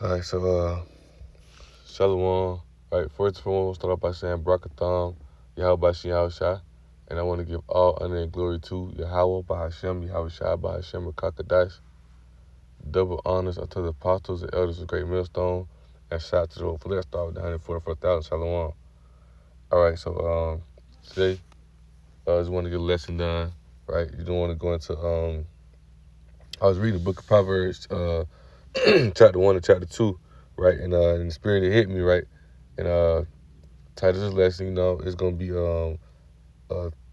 All right, so Shalom. Right, first of all, we'll start off by saying Brakatham, Yahweh Bashem Yahushai. And I want to give all honor and glory to Yahweh by Hashem, Yahushai by Hashem, Kakadash. Double honors unto the apostles and elders of Great Millstone. And shout out to the Lord. Let's start with the 144,000. Shalom. All right, so today, I just want to get a lesson done. Right, you don't want to go into I was reading the book of Proverbs, chapter 1 and chapter 2, right? And in the spirit, it hit me, right? And title of this lesson, is going to be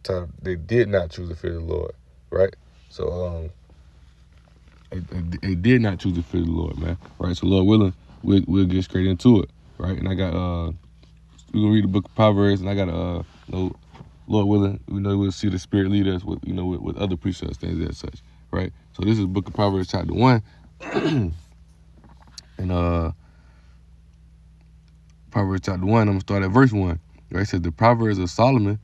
time they did not choose the fear of the Lord, right? So they did not choose the fear of the Lord, man. Right? So Lord willing, we'll get straight into it, right? And I got we're gonna read the book of Proverbs, and I got Lord willing, we'll see the Spirit lead us with with other precepts, things as such, right? So this is the book of Proverbs, chapter 1, and Proverbs chapter 1. I'm gonna start at verse 1. Right? It says the Proverbs of Solomon,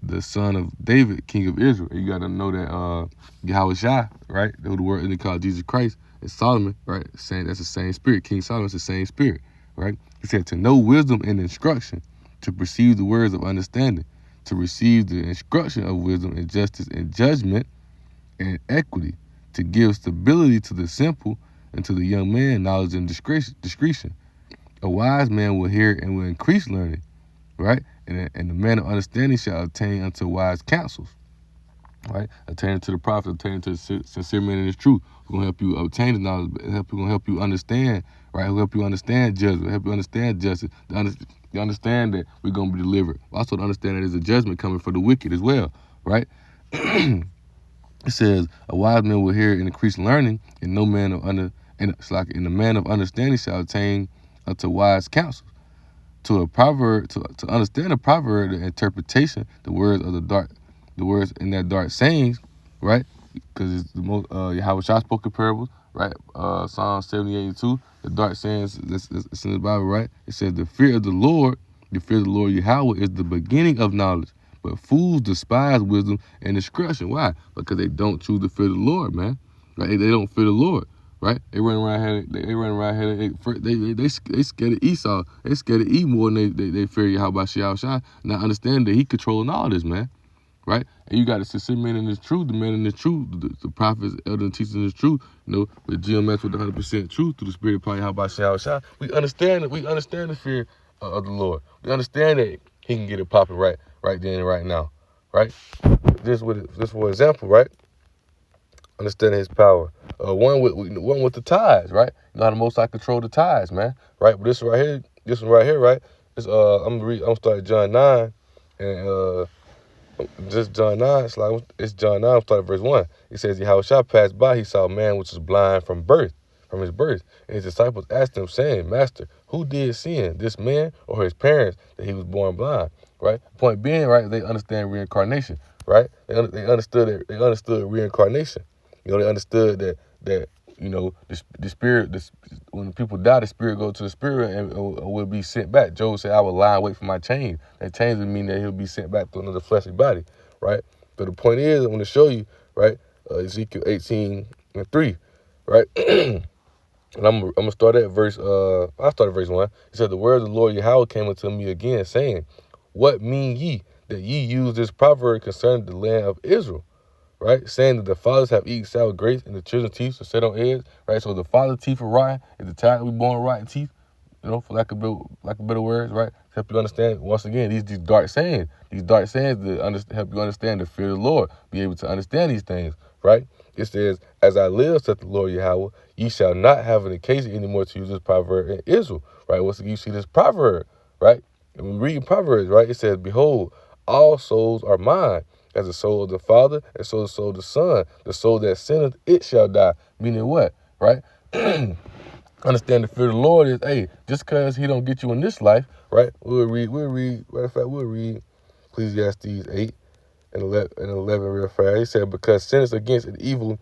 the son of David, king of Israel. And you gotta know that Yahweh Shai, right? The word they call Jesus Christ, is Solomon, right? Saying that's the same spirit. King Solomon's the same spirit, right? He said to know wisdom and instruction, to perceive the words of understanding, to receive the instruction of wisdom and justice and judgment and equity, to give stability to the simple, and to the young man knowledge and discretion. A wise man will hear and will increase learning, right? And the man of understanding shall attain unto wise counsels, right? Attaining to the prophet, attaining to the sincere man in his truth, who gonna help you obtain the knowledge, gonna help you understand, right? Who help you understand judgment, help you understand justice, to understand that we're gonna be delivered. Also to understand that there's a judgment coming for the wicked as well, right? It says a wise man will hear and increase learning, and no man of the man of understanding shall attain unto wise counsel. To a proverb, to understand a proverb, the interpretation, the words in that dark sayings, right? Because it's the most Yahweh Shai spoke in parables, right? Psalm 78:2, the dark sayings it's in the Bible, right? It says the fear of the Lord Yahweh is the beginning of knowledge, but fools despise wisdom and discretion. Why? Because they don't choose to fear the Lord, man. Right? They don't fear the Lord. Right? They run around here. They scared of Esau. They scared of E more than they fear Yahweh Shai. Not understand that he controlling all this, man. Right? And you got to sincere man in this truth, the man in this truth, the prophets, elders, and teachers in this truth. With GMS with the 100% truth through the spirit of Yahweh Shai. We understand the fear of the Lord. We understand that he can get it popping right then and right now. Right? Just for example, right? Understanding his power. One with the tides, right? You know how the Most High control the tides, man, right? But this one right here, right? It's I'm gonna start at John 9, and just John 9. It's John 9. I'm starting at verse 1. It says, Yahweh Shai passed by. He saw a man which was blind from his birth, and his disciples asked him, saying, Master, who did sin, this man or his parents, that he was born blind? Right? Point being, right? They understand reincarnation, right? They understood reincarnation. They understood that the spirit, when people die, the spirit goes to the spirit and will be sent back. Job said, I will lie and wait for my change. That change would mean that he'll be sent back to another fleshly body, right? So the point is, I want to show you, right, Ezekiel 18:3, right? And I'm gonna start at verse. I started verse 1. It said, the word of the Lord Yahweh came unto me again, saying, what mean ye that ye use this proverb concerning the land of Israel? Right, saying that the fathers have eaten sour grapes and the children's teeth are set on edge. Right, so the father's teeth are rotten, and the child will be born with rotten teeth. For lack of better words, right? Help you understand once again these dark sayings. These dark sayings to help you understand the fear of the Lord, be able to understand these things. Right? It says, "As I live," said the Lord Yahweh, "ye shall not have an occasion anymore to use this proverb in Israel." Right? Once again, you see this proverb, right? And we read Proverbs, right? It says, "Behold, all souls are mine. As the soul of the Father, and so the soul of the Son. The soul that sinneth, it shall die." Meaning what? Right? Understand the fear of the Lord is, hey, just because he don't get you in this life, right? We'll read, matter of fact, we'll read Ecclesiastes 8 and 11 real fast. He said, because sinners against an evil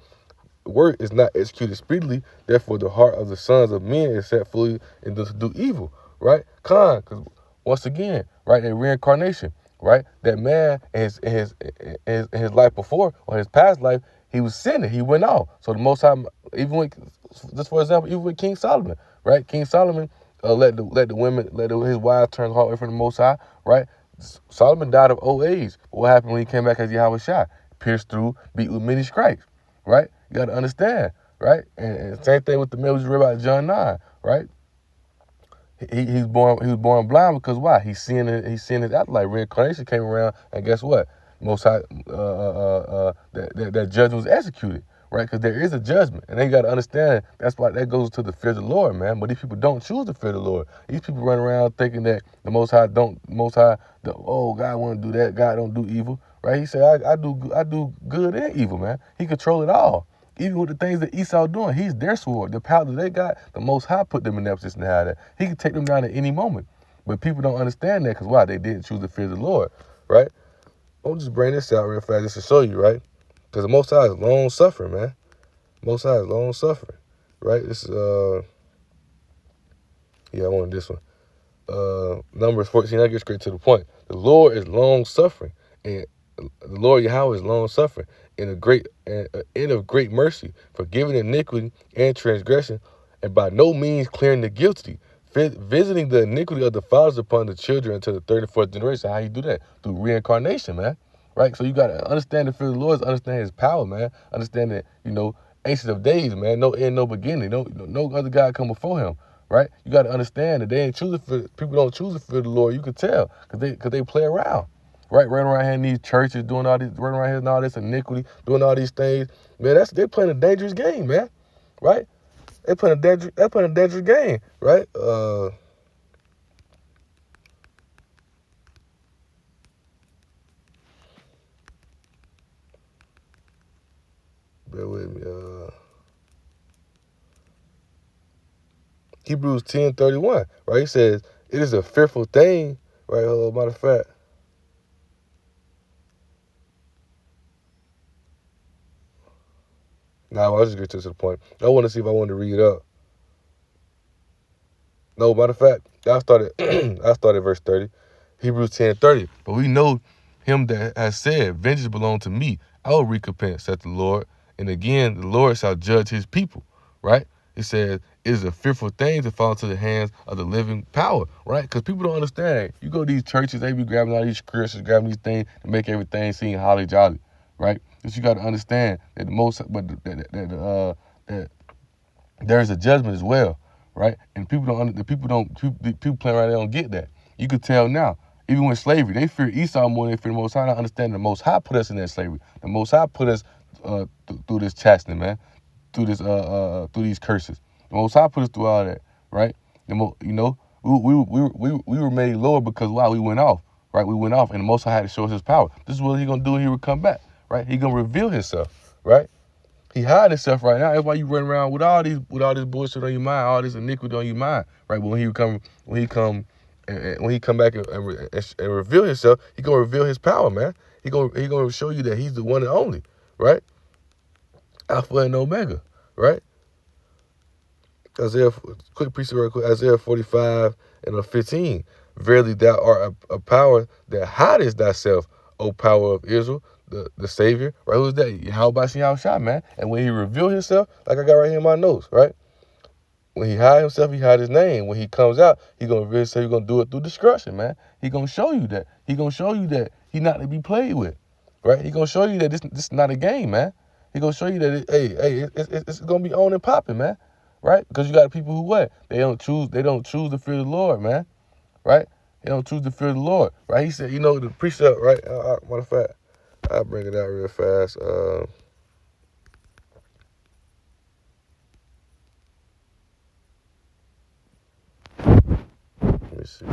work is not executed speedily, therefore the heart of the sons of men is set fully in to do evil, right? Because once again, right, in reincarnation, right, that man in his life before, or his past life, He was sinning. He went off. So the Most High, even when, just for example, even with King Solomon, right? King Solomon let the women, his wives turn heart away from the Most High, right? Solomon died of old age. What happened when he came back as Yahweh Shai? Pierced through, beat with many stripes, right? You got to understand, right? And same thing with the man we just read about John 9, right? He was born blind because why? He's seeing his afterlife. Reincarnation came around, and guess what? Most High, that judgment was executed, right? Because there is a judgment, and they got to understand that's why that goes to the fear of the Lord, man. But these people don't choose the fear of the Lord. These people run around thinking that the Most High oh, God want to do that, God don't do evil, right? He said, I do good and evil, man. He control it all. Even with the things that Esau doing, he's their sword. The power that they got, the Most High put them in that position to have that. He can take them down at any moment. But people don't understand that because why? They didn't choose the fear of the Lord, right? I'll just bring this out real fast just to show you, right? Because the Most High is long suffering, man. Most High is long suffering, right? This is, I wanted this one. Numbers 14, I get straight to the point. The Lord is long suffering, and the Lord Yahweh is long suffering, and of great mercy, forgiving iniquity and transgression, and by no means clearing the guilty, visiting the iniquity of the fathers upon the children until the third and fourth generation. How you do that? Through reincarnation, man. Right? So you got to understand the fear of the Lord, understand his power, man. Understand that, ancient of days, man, no end, no beginning. No other God come before him. Right? You got to understand that they ain't people don't choose to fear the Lord. You could tell because they play around. Right? Running around here in these churches, running around here and all this iniquity, doing all these things. Man, they playing a dangerous game, man. Right? They playing a dangerous game, right? Bear with me. Hebrews 10:31, right? He says, it is a fearful thing, right? Matter of fact. Nah, I'll just get to the point. I want to see if I want to read it up. No, matter of fact, I started verse 30. Hebrews 10:30. But we know him that has said, vengeance belong to me. I will recompense, saith the Lord. And again, the Lord shall judge his people, right? He says, it is a fearful thing to fall into the hands of the living power, right? Because people don't understand. You go to these churches, they be grabbing all these scriptures, grabbing these things to make everything seem holly jolly, right? But you got to understand that that there's a judgment as well, right? And people playing around, they don't get that. You could tell now, even with slavery, they fear Esau more than they fear the Most High. I understand the Most High put us in that slavery. The Most High put us through this chastening, man, through these curses. The Most High put us through all that, right? We were made lower because why? We went off, right? We went off, and the Most High had to show us his power. This is what he gonna do when he would come back, right? He gonna reveal himself, right? He hiding himself right now. That's why you run around with all this bullshit on your mind, all this iniquity on your mind, right? But when he come back and reveal himself, he gonna reveal his power, man. He gonna show you that he's the one and only, right? Alpha and Omega, right? Quick piece of real quick. Isaiah 45:15. Verily thou art a power that hidest thyself, O power of Israel, the Savior, right? Who's that? Yahweh Shai, man. And when he revealed himself, like I got right here in my notes, right? When he hide himself, he hide his name. When he comes out, he gonna reveal himself. He gonna do it through destruction, man. He gonna show you that. He gonna show you that he not to be played with, right? He gonna show you that this is not a game, man. He gonna show you that it's gonna be on and popping, man, right? Because you got people who what? They don't choose the fear of the Lord, man, right? They don't choose the fear of the Lord, right? He said, the precept, right? Matter of fact, I'll bring it out real fast. Let me see.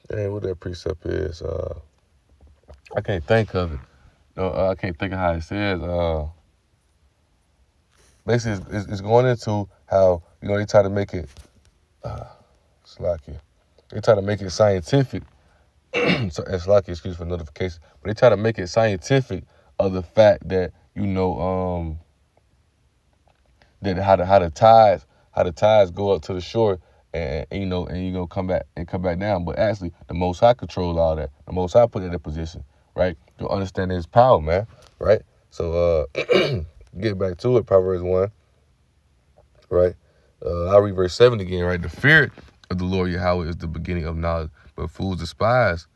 Dang, what that precept is. I can't think of it. No, I can't think of how it says. Basically, it's going into how they try to make it. It's like it. They try to make it scientific. So it's like excuse for notification, but they try to make it scientific of the fact that that how the tides go up to the shore and come back down. But actually, the Most High control all that. The Most High put it in position, right? To understand His power, man, right? So get back to it. Proverbs 1, right? I'll read verse 7 again, right? The fear of the Lord Yahweh is the beginning of knowledge, but fools despise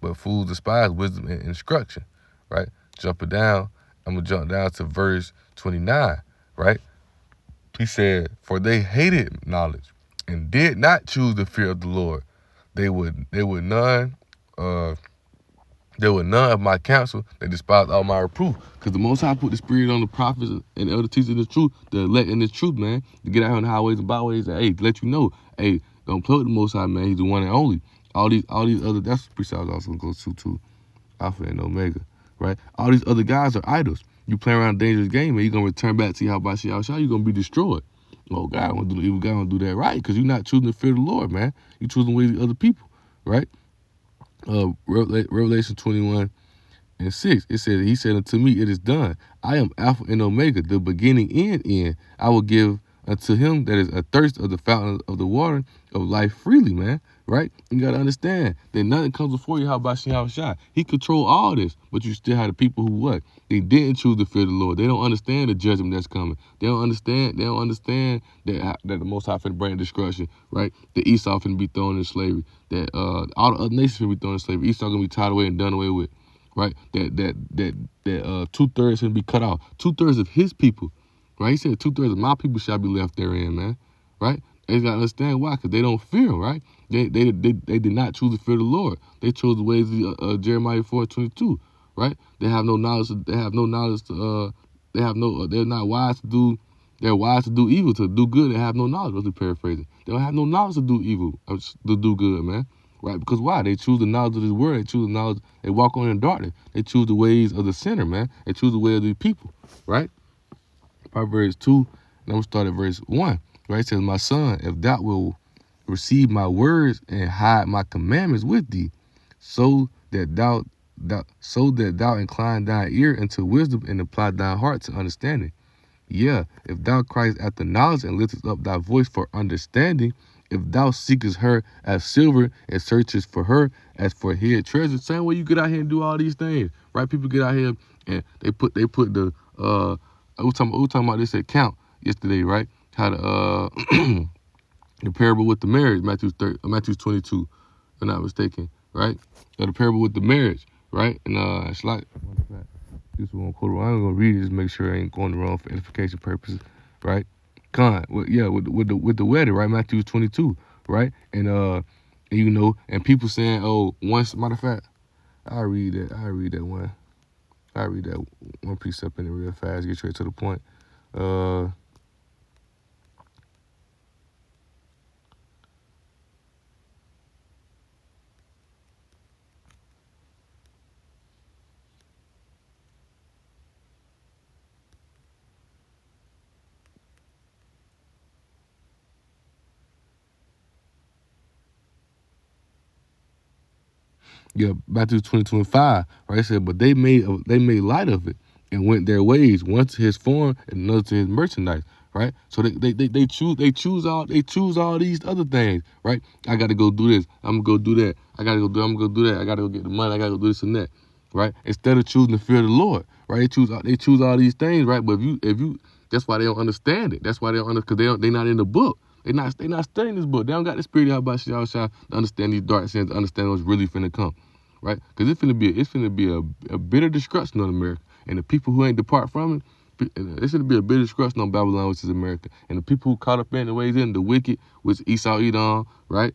wisdom and instruction, right? Jumping down, I'm gonna jump down to verse 29, right? He said, "For they hated knowledge and did not choose the fear of the Lord. They would none uh there were none of my counsel. They despised all my reproof." Because the Most High put the spirit on the prophets and elder teachers the truth, the elect in the truth, man, to get out here on the highways and byways and to let you know, hey, don't play with the Most High, man. He's the one and only. All these other, that's the precepts I was also gonna go to Alpha and Omega, right? All these other guys are idols. You play around a dangerous game, and you're gonna return back to Yahweh Shah, you're gonna be destroyed. Oh God, I want to do the evil God, I want to do that right, because you're not choosing to fear the Lord, man. You're choosing ways of other people, right? Revelation 21:6. It said, He said unto me, it is done. I am Alpha and Omega, the beginning and end. I will give unto him that is athirst of the fountain of the water of life freely, man. Right? You got to understand that nothing comes before you. How about Shah? He control all this, but you still have the people who what? They didn't choose to fear the Lord. They don't understand the judgment that's coming. They don't understand that the Most High finna bring destruction, right? That Esau finna be thrown in slavery. That all the other nations finna be thrown in slavery. Esau gonna be tied away and done away with, right? That 2/3 gonna be cut off. 2/3 of his people, right? He said 2/3 of my people shall be left therein, man, right? They gotta understand why, because they don't fear him, right? They did not choose to fear the Lord. They chose the ways of Jeremiah 4:22, right? They have no knowledge. They have no knowledge to. They have no. They're not wise to do. They're wise to do evil. To do good, they have no knowledge. What's the paraphrasing? They don't have no knowledge to do evil, to do good, man. Right? Because why? They choose the knowledge of this world. They choose the knowledge. They walk on in darkness. They choose the ways of the sinner, man. They choose the way of the people, right? Proverbs 2, and I'm going to start at verse 1. Right? It says, my son, if thou will receive my words and hide my commandments with thee, so that thou incline thine ear unto wisdom and apply thine heart to understanding. Yeah, if thou criest after knowledge and liftest up thy voice for understanding, if thou seekest her as silver and searchest for her as for hid treasure. Same way you get out here and do all these things, right? People get out here and they put the we were talking about this account yesterday, right? How the the parable with the marriage, Matthew 22, if I'm not mistaken, right? The parable with the marriage, right? And it's like this one quote. I'm gonna read it just make sure I ain't going wrong for edification purposes, right? With the wedding, right? Matthew 22, right? And and people saying, oh, once matter of fact, I read that one. I read that one precept in it real fast, get straight to the point. Yeah, Matthew 20:25, right? It said, but they made light of it and went their ways, one to his form and another to his merchandise, right? So they choose all these other things, right? I got to go do this. I'm gonna go do that. I'm gonna go do that. I gotta go get the money. I gotta go do this and that, right? Instead of choosing to fear the Lord, right? They choose all these things, right? But if you that's why they don't understand it. That's why they don't understand, because they not in the book. They not studying this book. They don't got the spirit of Yahweh to understand these dark sins, to understand what's really finna come, right? Because it's finna be a bitter destruction on America, and the people who ain't depart from it, it's gonna be a bitter destruction on Babylon, which is America, and the people who caught up in the ways in the wicked, which Esau, Edom, right?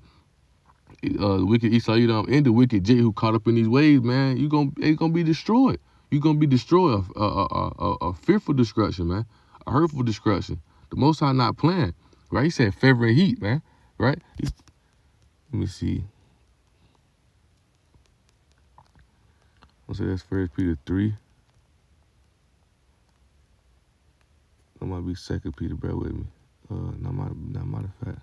The wicked Esau, Edom, and the wicked Jay who caught up in these ways, man, it's gonna be destroyed. You're gonna be destroyed, a fearful destruction, man, a hurtful destruction. The Most High not playing. Right, he said favor and heat, man. Right? Let me see. I'll say that's 1 Peter 3. That might be 2 Peter, bear with me. Not matter of fact.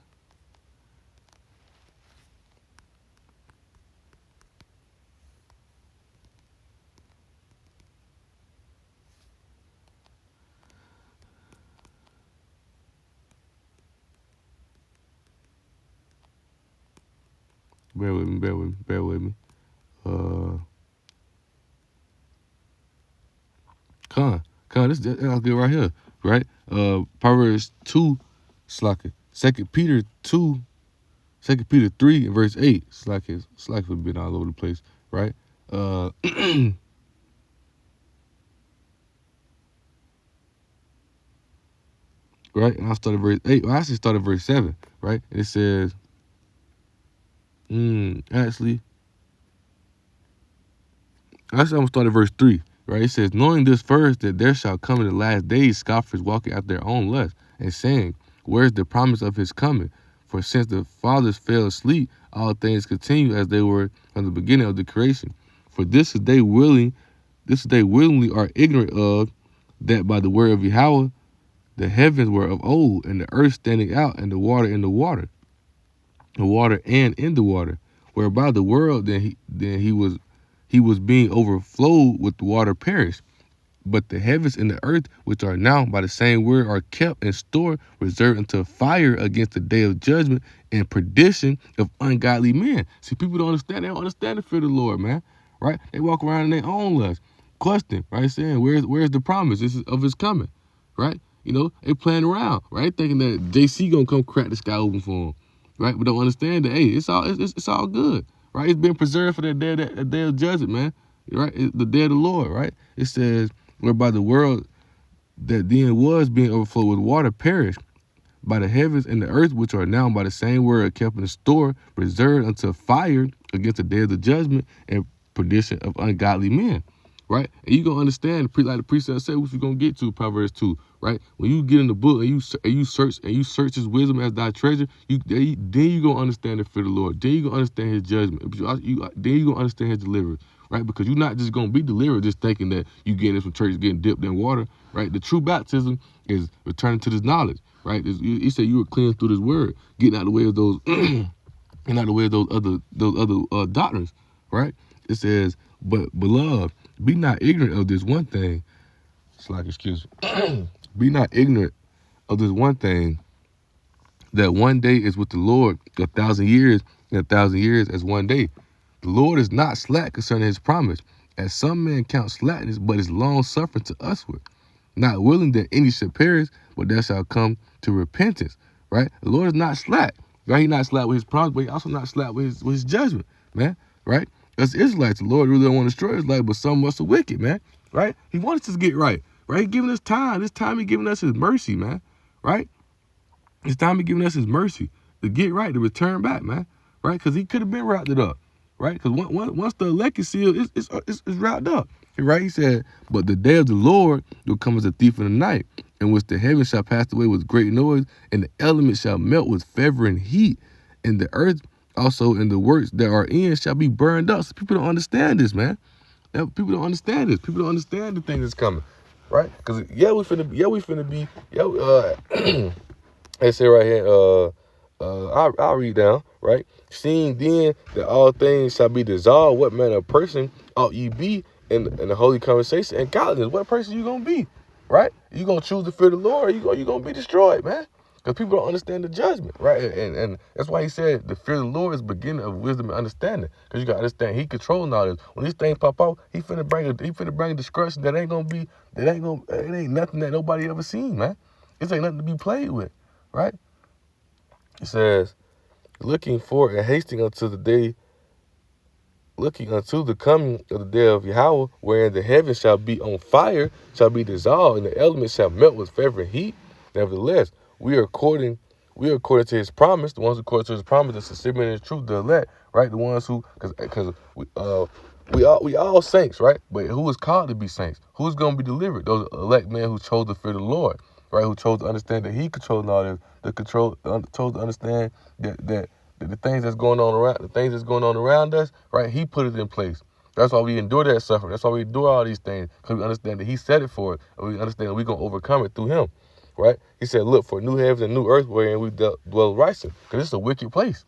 Bear with me. This I'll get right here, right? Proverbs 2, Slacker. 2 Peter 2, 2 Peter 3 and verse 8. Slacker for being all over the place, right? Right? And I started verse 8. Well, I actually started verse 7, right? And it says, actually, I'm going to start at verse 3, right? It says, knowing this first, that there shall come in the last days scoffers walking after their own lust, and saying, where's the promise of his coming? For since the fathers fell asleep, all things continue as they were from the beginning of the creation. For this is they willingly are ignorant of, that by the word of Yahweh the heavens were of old, and the earth standing out, and the water and in the water, whereby the world then he was being overflowed with the water perished. But the heavens and the earth, which are now by the same word, are kept and stored, reserved unto fire against the day of judgment and perdition of ungodly men. See, people don't understand. They don't understand the fear of the Lord, man. Right? They walk around in their own lust, question, right? Saying, where's the promise of his coming, right? You know, they playing around, right? Thinking that JC gonna come crack the sky open for them, right? But don't understand that, hey, it's all good, right? It's been preserved for that day of judgment, man. Right? The day of the Lord, right? It says, whereby the world that then was being overflowed with water perished, by the heavens and the earth, which are now by the same word kept in store, reserved unto fire against the day of the judgment and perdition of ungodly men. Right? And you gonna understand, like the precept said, what you gonna get to Proverbs 2, right? When you get in the book and you search his wisdom as thy treasure, then you gonna understand the fear of the Lord. Then you gonna understand his judgment. Then you gonna understand his deliverance, right? Because you're not just gonna be delivered just thinking that you getting this from church, getting dipped in water, right? The true baptism is returning to this knowledge, right? He said you were cleansed through this word, getting out of the way of those, getting out of the way of those other doctrines, right? It says, but beloved, be not ignorant of this one thing. It's like, excuse me. Be not ignorant of this one thing, that one day is with the Lord 1,000 years, and 1,000 years as one day. The Lord is not slack concerning his promise, as some men count slackness, but is long suffering to usward, not willing that any should perish, but that shall come to repentance. Right? The Lord is not slack. Right? He's not slack with his promise, but he also not slack with his judgment, man. Right? As Israelites, the Lord really don't want to destroy his life, but some of us are wicked, man. Right? He wants us to get right. Right? He giving us time. This time he giving us his mercy, man. Right? It's time he giving us his mercy to get right, to return back, man. Right? Because he could have been wrapped it up. Right? Because once the elect is sealed, it's wrapped up. Right? He said, but the day of the Lord will come as a thief in the night, in which the heavens shall pass away with great noise, and the elements shall melt with fervor and heat, and the earth also and the works that are in shall be burned up. So people don't understand this, man. People don't understand this. People don't understand the thing that's coming, right? Because we finna be, they say right here, I'll read down, right? Seeing then that all things shall be dissolved, what manner of person ought ye be in the holy conversation and godliness? What person you gonna be, right? You gonna choose to fear the Lord, or you gonna be destroyed, man? Because people don't understand the judgment, right? And that's why he said the fear of the Lord is the beginning of wisdom and understanding. Because you got to understand, he controlling all this. When these things pop out, he finna bring a destruction that it ain't nothing that nobody ever seen, man. This ain't nothing to be played with, right? It says, looking for and hasting unto the coming of the day of Yahweh, wherein the heavens shall be on fire, shall be dissolved, and the elements shall melt with fervent heat. Nevertheless, we are according to his promise. The ones who according to his promise, the sincere and truth, the elect, right? The ones who, because we all saints, right? But who is called to be saints? Who's going to be delivered? Those elect men who chose to fear the Lord, right? Who chose to understand that he controls all this, chose to understand that the things that's going on around us, right? He put it in place. That's why we endure that suffering. That's why we do all these things, because we understand that he said it for us, and we understand that we're going to overcome it through him, right? He said, look for new heavens and new earth wherein we dwell righteous, because it's a wicked place,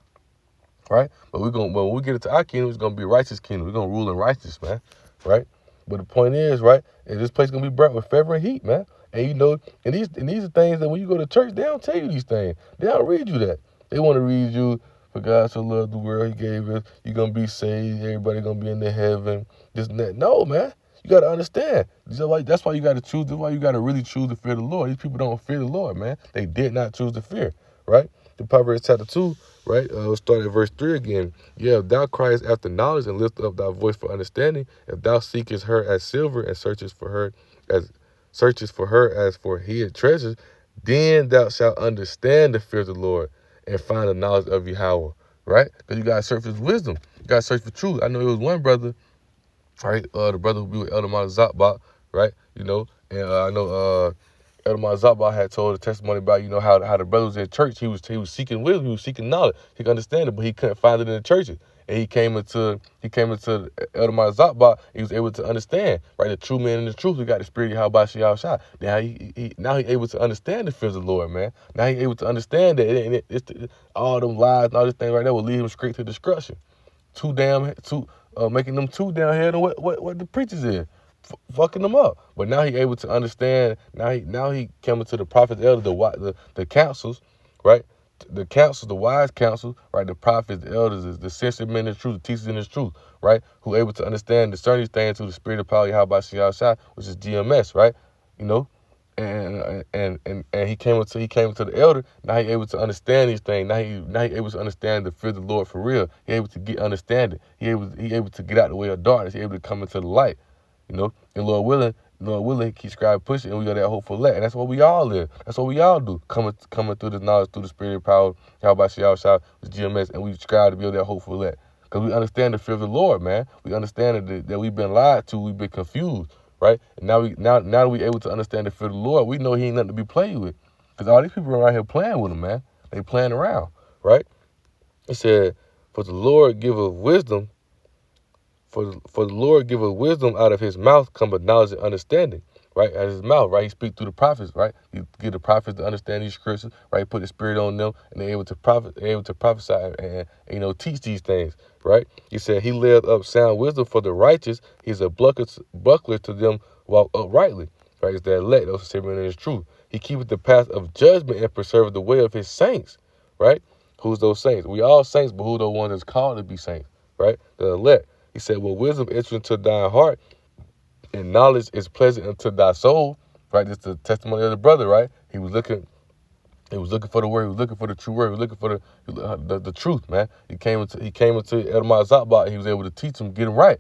right? But when we get into our kingdom, it's going to be a righteous kingdom. We're going to rule in righteousness, man, right? But the point is, right, is this place going to be burnt with fever and heat, man. And and these are things that when you go to church, they don't tell you these things. They don't read you that. They want to read you, for God so loved the world, he gave us, you're going to be saved, everybody going to be in the heaven, this and that. No, man. You got to understand. That's why you got to choose. That's why you got to really choose to fear the Lord. These people don't fear the Lord, man. They did not choose to fear, right? The Proverbs chapter 2, right? We'll start at verse 3 again. Yeah, if thou criest after knowledge and lift up thy voice for understanding, if thou seekest her as silver and searchest for her as for hid treasures, then thou shalt understand the fear of the Lord and find the knowledge of Yahweh, right? Because you got to search for wisdom. You got to search for truth. I know it was one brother, right? The brother who be with Elder Mazakbot, right? And I know Elder Mazakbot had told a testimony about, how the brother was in church. He was seeking wisdom. He was seeking knowledge. He could understand it, but he couldn't find it in the churches. And he came into Elder Mazakbot. He was able to understand, right? The true man and the truth. We got the spirit of Yahweh Shah. Now he able to understand the fears of the Lord, man. Now he able to understand that all them lies and all this thing right there will lead him straight to destruction. Making them too down here than what the preachers is, fucking them up. But now he able to understand. Now he coming to the prophets, elders, the councils, right? The councils, the wise councils, right? The prophets, the elders, the sincere men in the truth, the teachers in the truth, right? Who able to understand, discern these things through the spirit of power, Yahweh Shah, which is GMS, right? And he came into the elder. Now he able to understand these things. Now he able to understand the fear of the Lord for real. He able to get understanding. He able to get out the way of darkness. He able to come into the light. And Lord willing, he keeps scribing pushing, and we got that hopeful let. And that's what we all live. That's what we all do. Coming through this knowledge, through the spirit of power, Yahweh Shah, with GMS, and we strive to build that hopeful let. Because we understand the fear of the Lord, man. We understand that we've been lied to, we've been confused. Right? And now that we able to understand the fear of the Lord, we know he ain't nothing to be played with. Because all these people around here playing with him, man. They playing around, right? It said, for the Lord giveth wisdom, for the Lord giveth wisdom, out of his mouth cometh knowledge and understanding. Right? Out of his mouth, right? He speak through the prophets, right? He give the prophets to understand these scriptures, right? He put the spirit on them, and they're able to prophesy and teach these things, right? He said he laid up sound wisdom for the righteous. He's a buckler to them walk uprightly, right? It's that elect, those who say in his truth. He keepeth the path of judgment and preserveth the way of his saints, right? Who's those saints? We all saints, but who the ones that's called to be saints, right? The elect. He said, well, wisdom enters into thine heart, and knowledge is pleasant unto thy soul, right? It's the testimony of the brother, right? He was looking for the word. He was looking for the true word. He was looking for the truth, man. He came into Edomai Zakbot. He was able to teach him, get him right.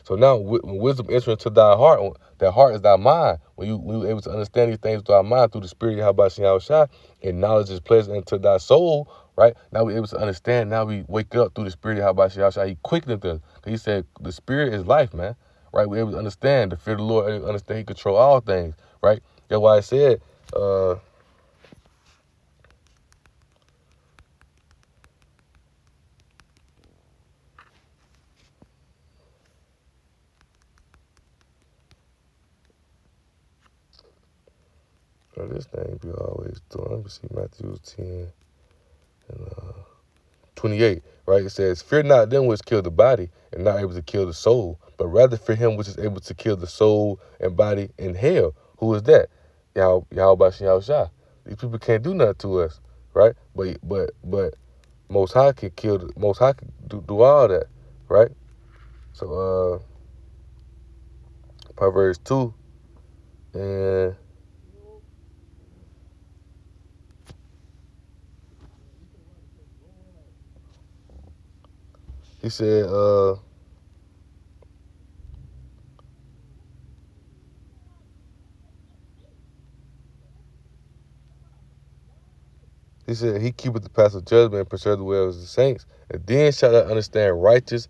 So now, when wisdom enters into thy heart, that heart is thy mind. When you able to understand these things through our mind, through the spirit of Yahweh Shah, and knowledge is pleasant unto thy soul, right? Now we're able to understand. Now we wake up through the spirit of Yahweh Shah. He quickened us. He said the spirit is life, man. Right? We're able to understand the fear of the Lord, understand he control all things, right? That's why I said, this thing be always doing. Let me see, Matthew 10 and 28, right? It says, fear not them which kill the body and not able to kill the soul, but rather fear him which is able to kill the soul and body in hell. Who is that? Yahweh Shah. These people can't do nothing to us, right? But Most High can Most High can do all that, right? So Proverbs 2 and he said, he keepeth the path of judgment and preserve the way of the saints. And then shall I understand righteousness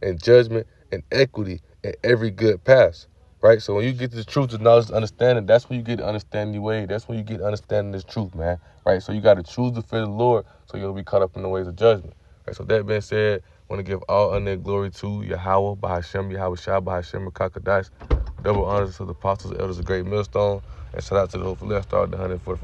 and judgment and equity and every good path. Right? So when you get the truth, the knowledge, the understanding, that's when you get to understand the way. That's when you get to understanding this truth, man. Right? So you got to choose the fear of the Lord so you'll be caught up in the ways of judgment. Right? So that being said, Want to give all honor and glory to Yahweh, Bahashem, Yahweh Shah, Bahashem, Kakadash. Double honors to the apostles, elders of Great Millstone. And shout out to the Hopefully Star, the 144.